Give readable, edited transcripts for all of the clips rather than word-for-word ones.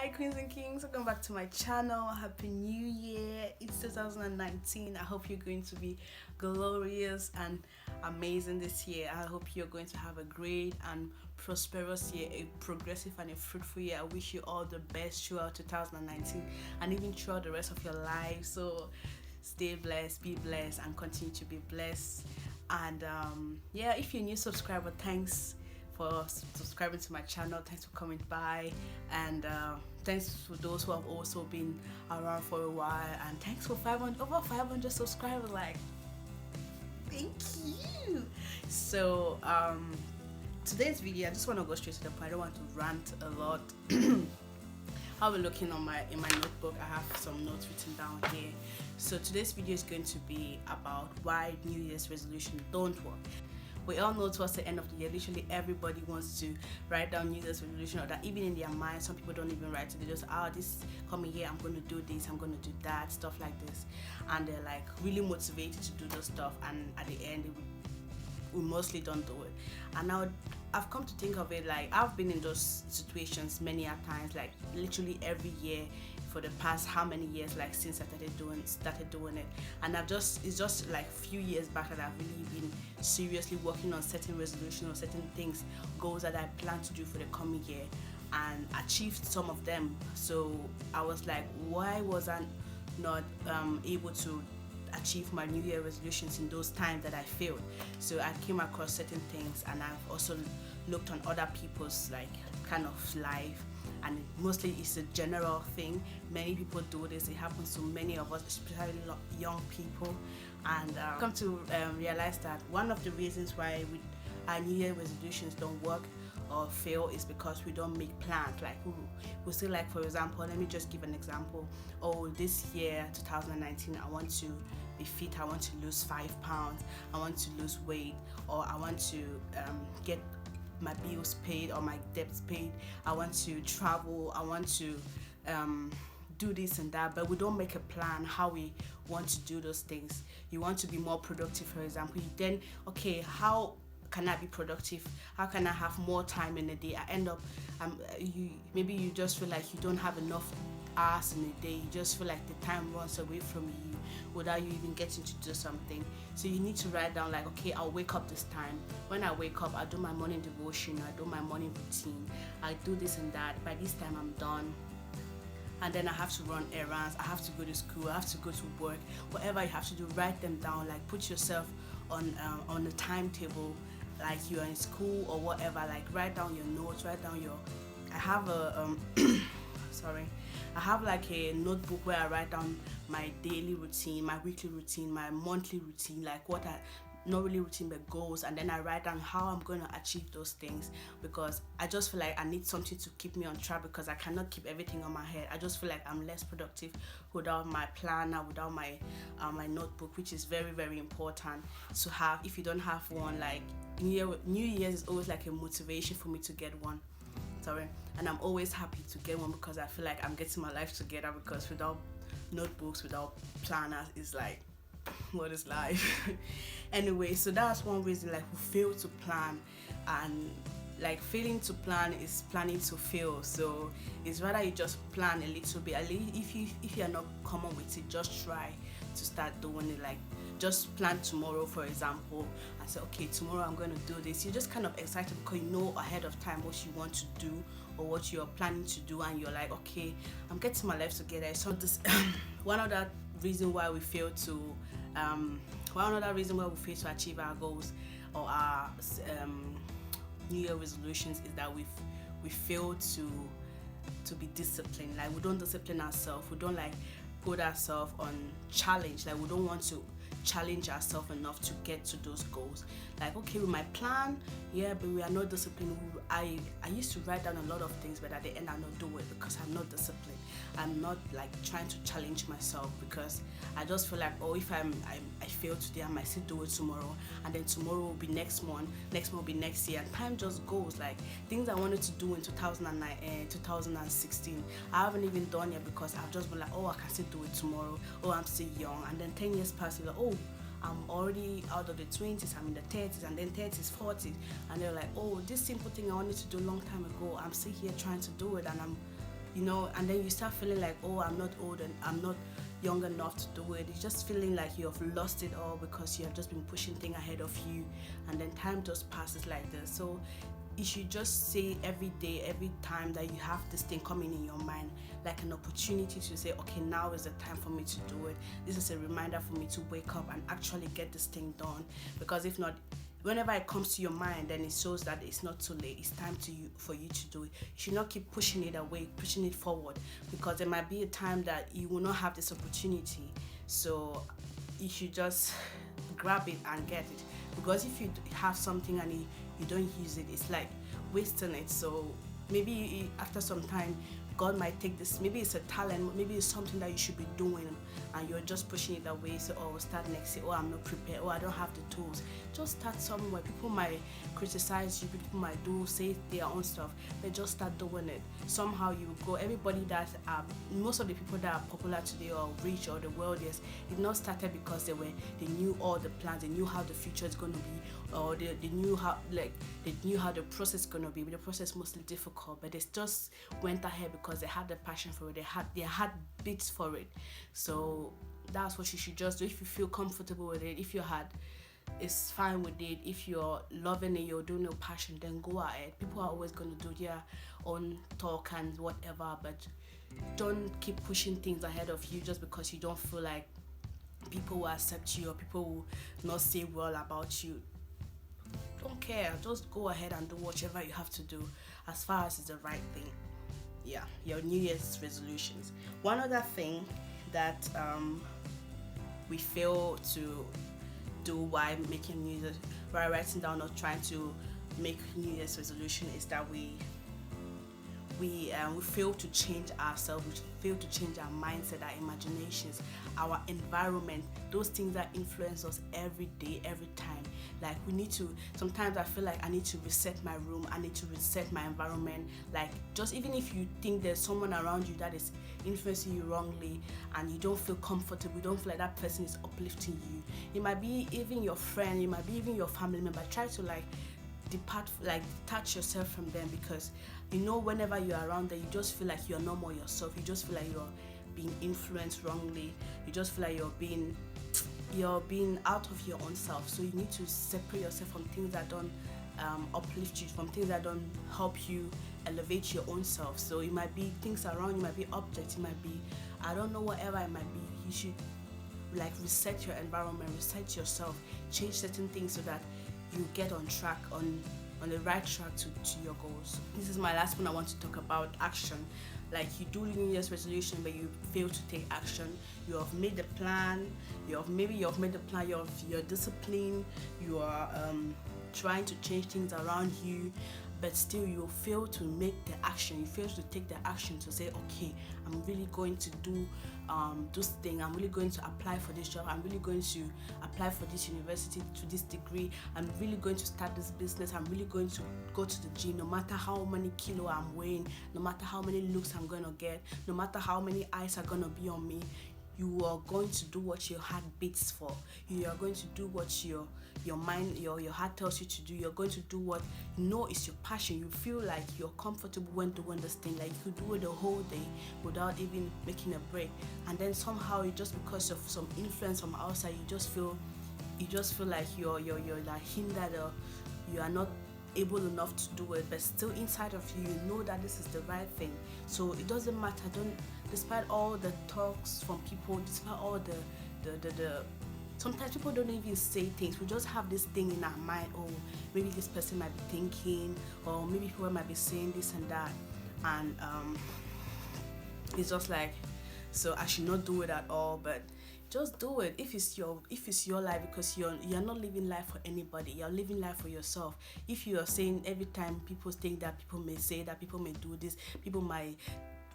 Hi Queens and Kings, welcome back to my channel. Happy New Year. It's 2019. I hope you're going to be glorious and amazing this year. I hope you're going to have a great and prosperous year, a progressive and a fruitful year. I wish you all the best throughout 2019 and even throughout the rest of your life. So stay blessed, be blessed, and continue to be blessed. And yeah, if you're a new subscriber, thanks for subscribing to my channel. Thanks for coming by, and thanks to those who have also been around for a while, and thanks for over 500 subscribers. Like, thank you. So today's video, I just want to go straight to the point. I don't want to rant a lot. I'll be looking in my notebook. I have some notes written down here. So today's video is going to be about why New Year's resolution don't work. We all know towards the end of the year, literally everybody wants to write down New Year's resolution, or that even in their mind, some people don't even write it. They just, this coming year, I'm going to do this, I'm going to do that, stuff like this. And they're like really motivated to do those stuff, and at the end, we mostly don't do it. And now I've come to think of it, like I've been in those situations many a times, like literally every year for the past how many years, like since I started doing it. And it's just like few years back that I've really been seriously working on certain resolutions or certain things, goals that I plan to do for the coming year, and achieved some of them. So I was like, why was I not able to achieve my New Year resolutions in those times that I failed? So I came across certain things, and I've also looked on other people's like kind of life, and mostly it's a general thing. Many people do this. It happens to many of us, especially young people. And come to realize that one of the reasons why our New Year resolutions don't work or fail is because we don't make plans. Like we say, like, for example, let me just give an example. Oh, this year 2019, I want to be fit, I want to lose 5 pounds, I want to lose weight, or I want to get my bills paid or my debts paid, I want to travel, I want to do this and that. But we don't make a plan how we want to do those things. You want to be more productive, for example. Then, okay, how can I be productive? How can I have more time in a day? I end up maybe you just feel like you don't have enough hours in a day. You just feel like the time runs away from you without you even getting to do something. So you need to write down, like, okay, I'll wake up this time. When I wake up, I do my morning devotion, I do my morning routine, I do this and that. By this time I'm done. And then I have to run errands, I have to go to school, I have to go to work. Whatever you have to do, write them down. Like, put yourself on a timetable, like you're in school or whatever. Like, write down your notes, write down your, I have a sorry, I have like a notebook where I write down my daily routine, my weekly routine, my monthly routine, like what I, not really routine but goals, and then I write down how I'm going to achieve those things, because I just feel like I need something to keep me on track, because I cannot keep everything on my head. I just feel like I'm less productive without my planner, without my my notebook, which is very, very important to have. If you don't have one, like New Year's is always like a motivation for me to get one. Sorry. And I'm always happy to get one, because I feel like I'm getting my life together, because without notebooks, without planners, it's like, what is life? Anyway, so that's one reason, like, we fail to plan, and like failing to plan is planning to fail. So it's rather you just plan a little bit. At least if you're not common with it, just try to start doing it. Like, just plan tomorrow, for example, and say, okay, tomorrow I'm going to do this. You're just kind of excited because you know ahead of time what you want to do or what you're planning to do, and you're like, okay, I'm getting my life together. So this one other reason why we fail to achieve our goals or our New Year resolutions is that we fail to be disciplined. Like, we don't discipline ourselves. We don't like put ourselves on challenge. Like, we don't want to challenge ourselves enough to get to those goals. Like, okay, we might plan, yeah, but we are not disciplined. I used to write down a lot of things, but at the end I not do it because I'm not disciplined. I'm not like trying to challenge myself, because I just feel like, oh, if I fail today, I might still do it tomorrow, and then tomorrow will be next month will be next year, and time just goes. Like, things I wanted to do in 2016, I haven't even done yet, because I've just been like, oh, I can still do it tomorrow, oh, I'm still young. And then 10 years pass, you're like, oh, I'm already out of the 20s, I'm in the 30s, and then 30s, 40s, and they're like, oh, this simple thing I wanted to do a long time ago, I'm still here trying to do it, and and then you start feeling like, oh, I'm not old and I'm not young enough to do it. It's just feeling like you've lost it all because you have just been pushing things ahead of you, and then time just passes like this. So you should just say every day, every time that you have this thing coming in your mind, like an opportunity to say, okay, now is the time for me to do it. This is a reminder for me to wake up and actually get this thing done. Because if not, whenever it comes to your mind, then it shows that it's not too late. It's time for you to do it. You should not keep pushing it away, pushing it forward, because there might be a time that you will not have this opportunity. So you should just grab it and get it. Because if you have something and you don't use it, it's like wasting it. So maybe after some time, God might take this, maybe it's a talent, maybe it's something that you should be doing, and you're just pushing it away. So, oh, start next year, oh, I'm not prepared, oh, I don't have the tools. Just start somewhere. People might criticize you, people might say their own stuff, but just start doing it. Somehow you go. Everybody most of the people that are popular today or rich or the wealthiest, it not started because they knew all the plans, they knew how the future is going to be, or they knew how the process is going to be. But the process is mostly difficult, but they just went ahead because they had the passion for it, they had bits for it. So that's what you should just do. If you feel comfortable with it, if it's fine with it, if you're loving it, you're doing your passion, then go ahead. People are always going to do their own talk and whatever, but don't keep pushing things ahead of you just because you don't feel like people will accept you or people will not say well about you. Don't care, just go ahead and do whatever you have to do as far as it's the right thing. Yeah, your New Year's resolutions. One other thing that we fail to do while writing down or trying to make New Year's resolution is that we fail to change ourselves. We fail to change our mindset, our imaginations, our environment, those things that influence us every day, every time. Like sometimes I feel like I need to reset my room, I need to reset my environment. Like, just even if you think there's someone around you that is influencing you wrongly and you don't feel comfortable, you don't feel like that person is uplifting you. It might be even your friend, it might be even your family member. Try to detach yourself from them, because whenever you're around them, you just feel like you're not more yourself. You just feel like you're being influenced wrongly. You just feel like you're being out of your own self. So you need to separate yourself from things that don't uplift you, from things that don't help you elevate your own self. So it might be things around you, might be objects, it might be, I don't know, whatever it might be. You should reset your environment, reset yourself, change certain things so that you get on track, on the right track to your goals. This is my last one I want to talk about: action. Like, you do New Year's resolution but you fail to take action. You have made the plan, you're disciplined, you are trying to change things around you, but still you fail to make the action. You fail to take the action to say, okay, I'm really going to do this thing, I'm really going to apply for this job, I'm really going to apply for this university, to this degree, I'm really going to start this business, I'm really going to go to the gym, no matter how many kilo I'm weighing, no matter how many looks I'm going to get, no matter how many eyes are going to be on me. You are going to do what your heart beats for. You are going to do what your mind, your heart tells you to do. You're going to do what is your passion. You feel like you're comfortable when doing this thing. Like, you could do it the whole day without even making a break. And then somehow, just because of some influence from outside, you just feel like you're like hindered, or you are not able enough to do it. But still inside of you, you know that this is the right thing. So it doesn't matter. Despite all the talks from people, despite all the sometimes people don't even say things. We just have this thing in our mind, oh, maybe this person might be thinking, or maybe people might be saying this and that, and it's just like, so I should not do it at all. But just do it if it's your life, because you're not living life for anybody. You're living life for yourself. If you are saying every time people think that, people may say that, people may do this, people might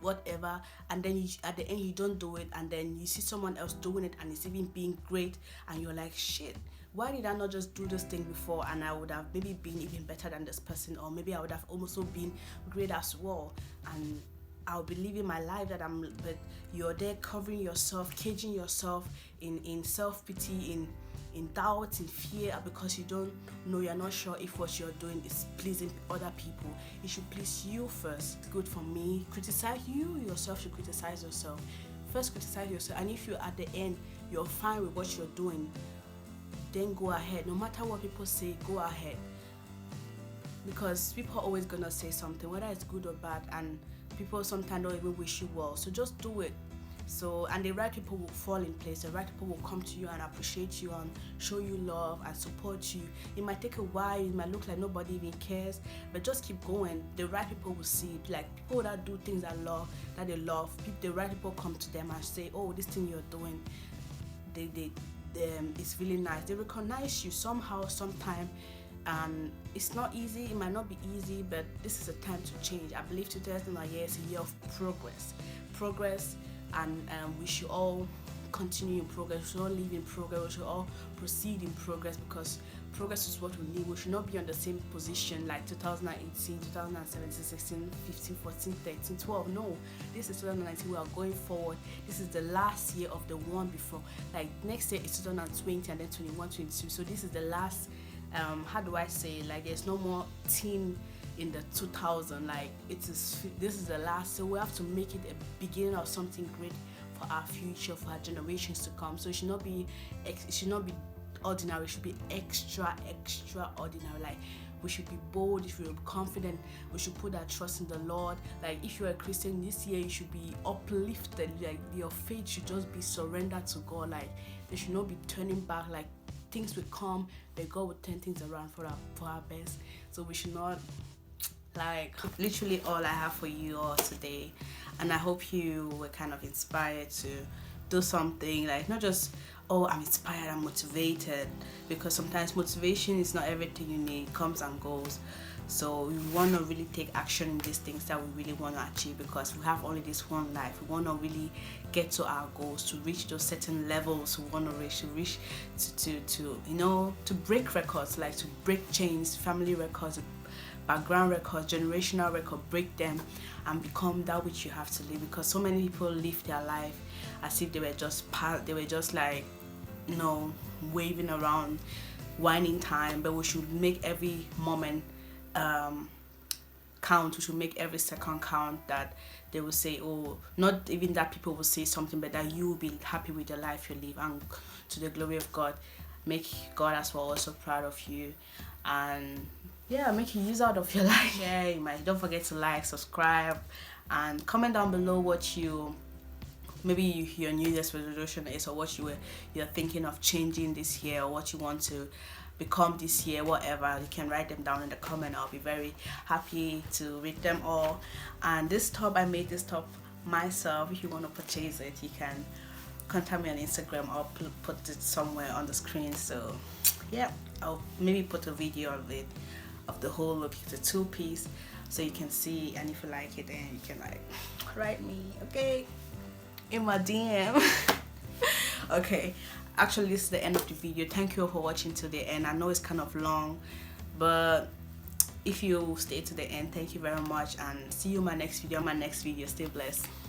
whatever, and then at the end you don't do it, and then you see someone else doing it and it's even being great, and you're like, shit, why did I not just do this thing before, and I would have maybe been even better than this person, or maybe I would have also been great as well, and I'll be living my life but you're there covering yourself, caging yourself in self-pity, in doubt, in fear, because you don't know, you're not sure if what you're doing is pleasing other people. It should please you first. Good for me. Criticize you yourself, should criticize yourself. First criticize yourself, and if you at the end you're fine with what you're doing, then go ahead. No matter what people say, go ahead. Because people are always gonna say something, whether it's good or bad, and people sometimes don't even wish you well. So just do it. So, and the right people will fall in place. The right people will come to you and appreciate you and show you love and support you. It might take a while, it might look like nobody even cares, but just keep going. The right people will see it. Like people that do things that they love, the right people come to them and say, oh, this thing you're doing, it's really nice. They recognize you somehow, sometime. And it's not easy, it might not be easy, but this is a time to change. I believe 2009 is a year of progress, and we should all continue in progress. We should all live in progress. We should all proceed in progress, because progress is what we need. We should not be on the same position like 2018, 2017, 16, 15, 14, 13, 12. No, this is 2019. We are going forward. This is the last year of the one before. Like next year is 2020, and then 21, 22. So this is the last. How do I say? Like there's no more teen in the 2000. Like this is the last. So we have to make it a beginning of something great for our future, for our generations to come. So it should not be ordinary. It should be extraordinary. Like we should be bold. We should be confident. We should put our trust in the Lord. Like if you're a Christian this year, you should be uplifted. Like your faith should just be surrendered to God. Like they should not be turning back. Like things will come, but God will turn things around for our best. So we should not, like, literally all I have for you all today. And I hope you were kind of inspired to do something, like not just, oh, I'm inspired, I'm motivated, because sometimes motivation is not everything you need, it comes and goes. So we want to really take action in these things that we really want to achieve, because we have only this one life. We want to really get to our goals, to reach those certain levels we want to reach to break records, like to break chains, family records, background records, generational record, break them and become that which you have to live. Because so many people live their life as if they were just like, waving around, whining time. But we should make every moment count. We should make every second count, that they will say, oh, not even that people will say something, but that you will be happy with the life you live, and to the glory of God, make God as well also proud of you, and make use out of your life. Don't forget to like, subscribe, and comment down below what maybe your New Year's resolution is, or what you're thinking of changing this year, or what you want to become this year, whatever. You can write them down in the comment. I'll be very happy to read them all. And this top, I made this top myself. If you want to purchase it, you can contact me on Instagram, or put it somewhere on the screen. So I'll maybe put a video of it, of the whole look. It's a 2-piece, so you can see, and if you like it, then you can like write me, okay, in my DM. Okay, actually this is the end of the video. Thank you all for watching to the end. I know it's kind of long, but if you stay to the end, thank you very much, and see you in my next video. Stay blessed.